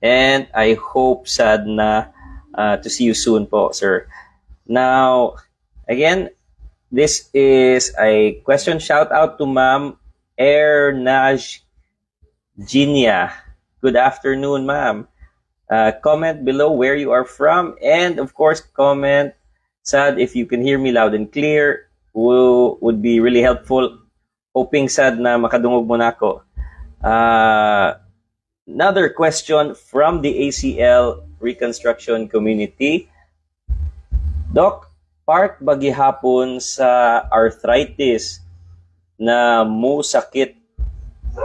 And I hope sad na to see you soon po, sir. Now, again, this is a question shout out to Ma'am Ernaj Ginia. Good afternoon, ma'am. Comment below where you are from, and of course, comment sad if you can hear me loud and clear. Would be really helpful. Hoping sad na makadungog mo na ako. Another question from the ACL reconstruction community. Doc, part ba gihapon sa arthritis na musakit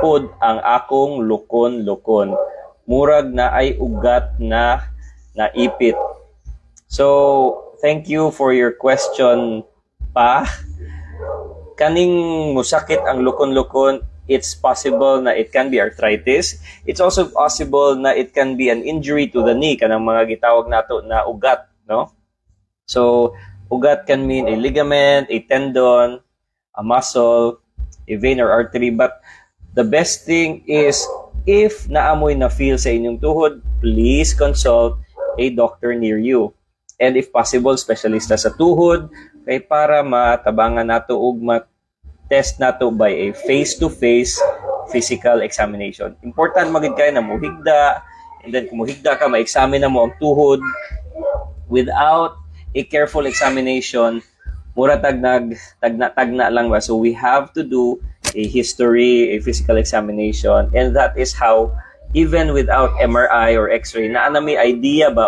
pod ang akong lukon-lukon? Murag na ay ugat na naipit. So, thank you for your question pa. Kaning musakit ang lukon-lukon, it's possible na it can be arthritis. It's also possible na it can be an injury to the knee, kanang mga gitawag nato na ugat, no? So, ugat can mean a ligament, a tendon, a muscle, a vein or artery. But the best thing is, if naamoy na feel sa inyong tuhod, please consult a doctor near you. And if possible, specialista sa tuhod, kay para matabangan nato ug test nato by a face-to-face physical examination. Important magid kayo na muhigda, and then kung muhigda ka, ma-examine na mo ang tuhod. Without a careful examination, mura tagna lang ba? So we have to do a history, a physical examination, and that is how, even without MRI or X-ray, na may idea ba